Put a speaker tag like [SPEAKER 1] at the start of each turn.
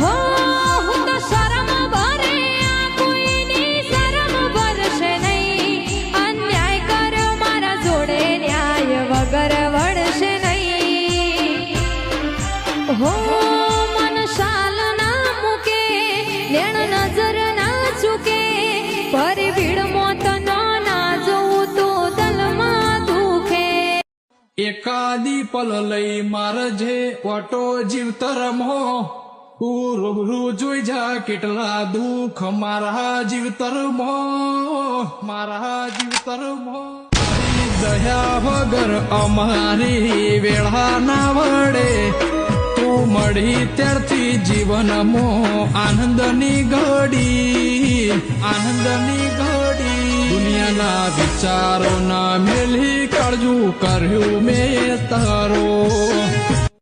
[SPEAKER 1] હો હું તો શરમ ભરે આ કોઈની શરમ ભરશે નહીં અન્યાય કર્યો મારા જોડે ન્યાય વગર વળશે નહીં હો મન શાલ ના મૂકે લેણ નજર ના ચૂકે ફરી ભીડ મોત ના જોઉં તો દલમાં દુખે
[SPEAKER 2] એકાદી પલ લઈ મારજે ઓટો જીવતરમો તું રૂબરૂ જોઈ જા કેટલા દુઃખ મારા જીવતરમો દયા વગર અમારી વેળા ના વડે તું મળી ત્યારથી જીવનમાં આનંદની ઘડી દુનિયાના વિચારો ના મેલી કાળજું કર્યું મેં તારો